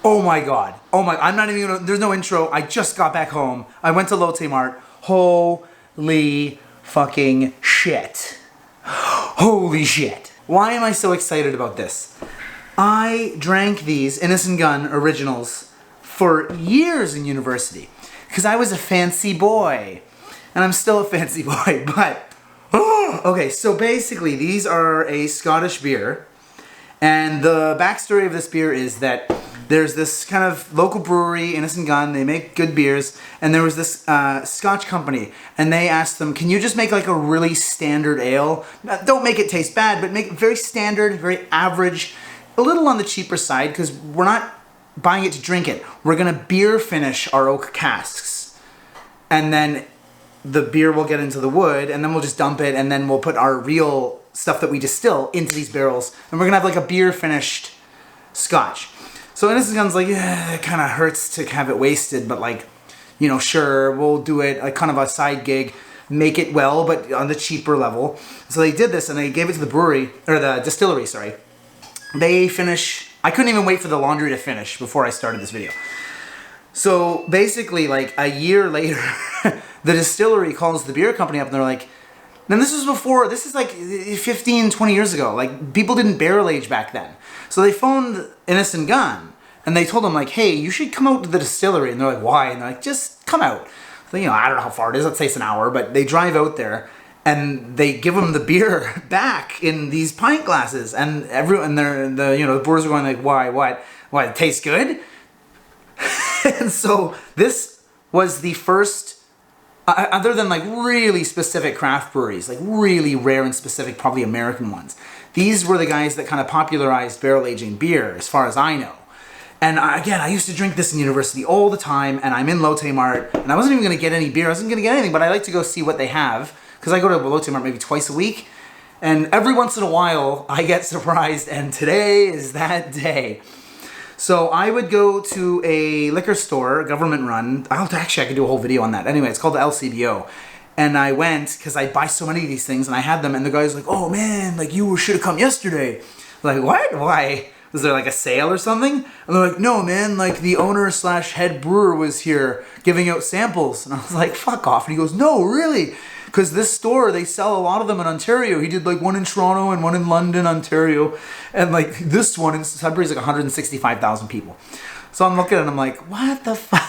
Oh my god. Oh my, I'm not even gonna, there's no intro. I just got back home. I went to Lotte Mart. Holy fucking shit. Holy shit. Why am I so excited about this? I drank these Innocent Gun originals for years in university because I was a fancy boy. And I'm still a fancy boy, but... okay, so basically these are a Scottish beer. And the backstory of this beer is that there's this kind of local brewery, Innocent Gun, they make good beers, and there was this Scotch company, and they asked them, can you just make like a really standard ale? Don't make it taste bad, but make it very standard, very average, a little on the cheaper side, because we're not buying it to drink it. We're gonna beer finish our oak casks. And then the beer will get into the wood, and then we'll just dump it, and then we'll put our real stuff that we distill into these barrels, and we're gonna have like a beer finished Scotch. So Innocent Gun's like, yeah, it kind of hurts to have it wasted, but like, you know, sure, we'll do it, like kind of a side gig, make it well, but on the cheaper level. So they did this, and they gave it to the brewery, or the distillery, sorry. They finish, I couldn't even wait for the laundry to finish before I started this video. So basically, like a year later, the distillery calls the beer company up, and they're like, and this was before, this is like 15, 20 years ago. Like, people didn't barrel age back then. So they phoned Innocent Gun, and they told them, like, hey, you should come out to the distillery. And they're like, why? And they're like, just come out. So, you know, I don't know how far it is. Let's say it's an hour. But they drive out there, and they give them the beer back in these pint glasses. And everyone, the brewers are going like, why, what? Why, it tastes good? And so this was the first... other than like really specific craft breweries, like really rare and specific, probably American ones, these were the guys that kind of popularized barrel aging beer, as far as I know. And again, I used to drink this in university all the time, and I'm in Lotte Mart, and I wasn't even going to get any beer, I wasn't going to get anything, but I like to go see what they have, because I go to Lotte Mart maybe twice a week, and every once in a while, I get surprised, and today is that day. So I would go to a liquor store, government run. Actually, I could do a whole video on that. Anyway, it's called the LCBO. And I went, because I buy so many of these things, and I had them, and the guy's like, oh man, like you should have come yesterday. Like, what? Why? Was there like a sale or something? And they're like, no man, like the owner / head brewer was here giving out samples. And I was like, fuck off. And he goes, no, really? Because this store, they sell a lot of them in Ontario. He did like one in Toronto and one in London, Ontario. And like this one in Sudbury is like 165,000 people. So I'm looking at it and I'm like, what the fuck?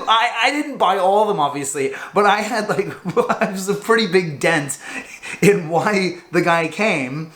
I didn't buy all of them, obviously. But I had like, it was a pretty big dent in why the guy came.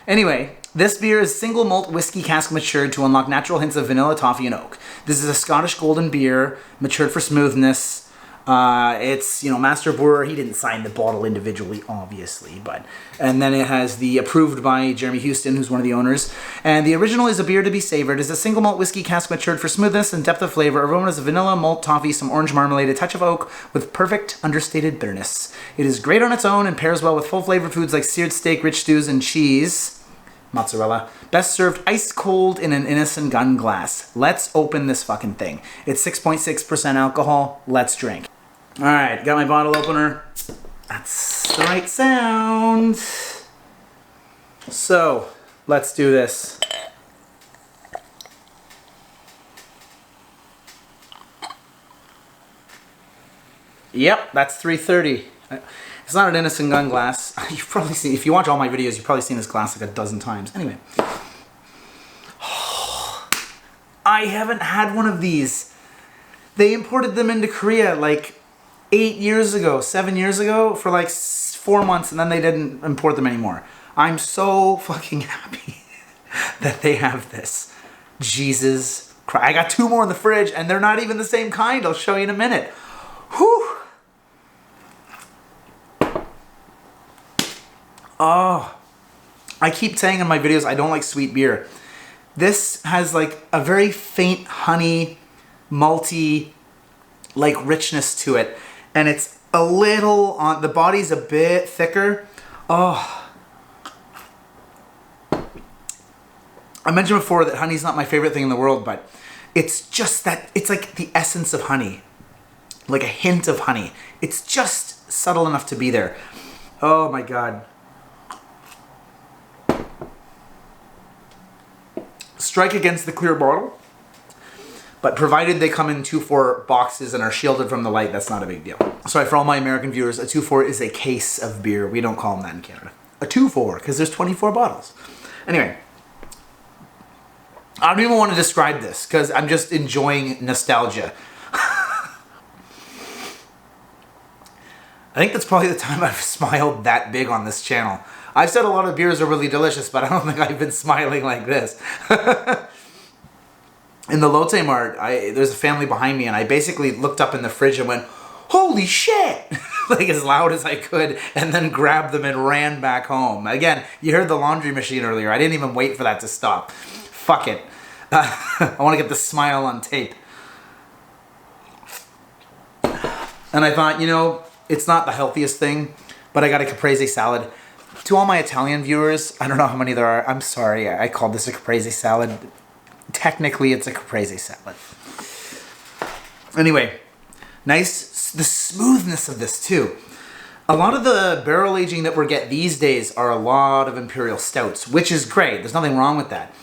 Anyway, this beer is single malt whiskey cask matured to unlock natural hints of vanilla, toffee, and oak. This is a Scottish golden beer, matured for smoothness. It's, you know, master brewer. He didn't sign the bottle individually, obviously, but... And then it has the approved by Jeremy Houston, who's one of the owners. And the original is a beer to be savored. It's a single malt whiskey cask matured for smoothness and depth of flavor. Aroma is vanilla, malt, toffee, some orange marmalade, a touch of oak, with perfect understated bitterness. It is great on its own and pairs well with full-flavored foods like seared steak, rich stews, and cheese. Mozzarella. Best served ice cold in an Innocent Gun glass. Let's open this fucking thing. It's 6.6% alcohol. Let's drink. Alright, got my bottle opener. That's the right sound. So, let's do this. Yep, that's 330. It's not an Innocent Gun glass. You've probably seen, if you watch all my videos, you've probably seen this glass like a dozen times. Anyway. I haven't had one of these. They imported them into Korea like 8 years ago, 7 years ago, for like 4 months, and then they didn't import them anymore. I'm so fucking happy that they have this. Jesus Christ. I got 2 more in the fridge, and they're not even the same kind. I'll show you in a minute. Whew. Oh. I keep saying in my videos I don't like sweet beer. This has like a very faint honey, malty, like richness to it. And it's a little on, the body's a bit thicker. Oh. I mentioned before that honey's not my favorite thing in the world, but it's just that, it's like the essence of honey. Like a hint of honey. It's just subtle enough to be there. Oh my God. strike against the clear bottle. But provided they come in 2-4 boxes and are shielded from the light, that's not a big deal. Sorry for all my American viewers, a 2-4 is a case of beer. We don't call them that in Canada. A 2-4, because there's 24 bottles. Anyway, I don't even want to describe this, because I'm just enjoying nostalgia. I think that's probably the time I've smiled that big on this channel. I've said a lot of beers are really delicious, but I don't think I've been smiling like this. In the Lotte Mart, there's a family behind me, and I basically looked up in the fridge and went, holy shit! Like as loud as I could, and then grabbed them and ran back home. Again, you heard the laundry machine earlier. I didn't even wait for that to stop. Fuck it. I want to get the smile on tape. And I thought, you know, it's not the healthiest thing, but I got a caprese salad. To all my Italian viewers, I don't know how many there are. I'm sorry, I called this a caprese salad. Technically, it's a caprese salad. Anyway, nice, the smoothness of this too. A lot of the barrel aging that we get these days are a lot of imperial stouts, which is great. There's nothing wrong with that.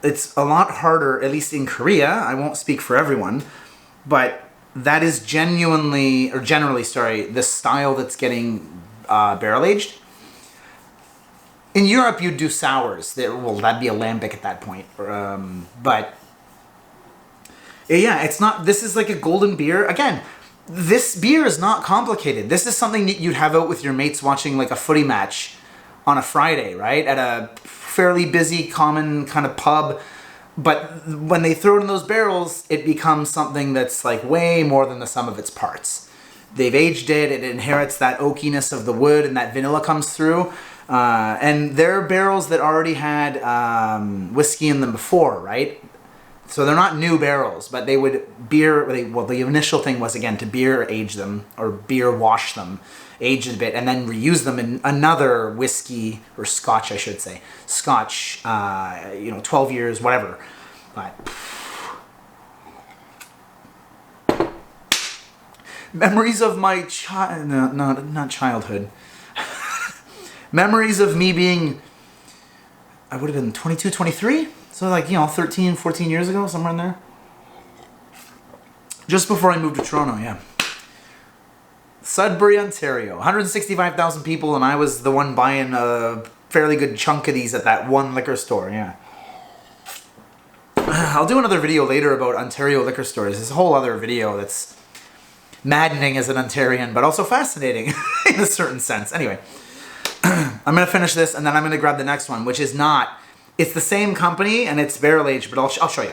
It's a lot harder, at least in Korea. I won't speak for everyone, but that is generally, the style that's getting barrel aged. In Europe, you'd do sours. Well, that'd be a lambic at that point. But yeah, it's not. This is like a golden beer. Again, this beer is not complicated. This is something that you'd have out with your mates watching like a footy match on a Friday, right? At a fairly busy, common kind of pub. But when they throw it in those barrels, it becomes something that's like way more than the sum of its parts. They've aged it. It inherits that oakiness of the wood, and that vanilla comes through. And they're barrels that already had whiskey in them before, right? So they're not new barrels, but they would well, the initial thing was, again, to beer age them, or beer wash them, age it a bit, and then reuse them in another whiskey, or scotch, I should say. Scotch, 12 years, whatever. But memories of my not childhood. Memories of me being, I would have been 22, 23? So like, 13, 14 years ago, somewhere in there. Just before I moved to Toronto, yeah. Sudbury, Ontario. 165,000 people, and I was the one buying a fairly good chunk of these at that one liquor store, yeah. I'll do another video later about Ontario liquor stores. There's a whole other video that's maddening as an Ontarian, but also fascinating in a certain sense. Anyway. I'm going to finish this, and then I'm going to grab the next one, which is not, it's the same company, and it's barrel aged, but I'll show you.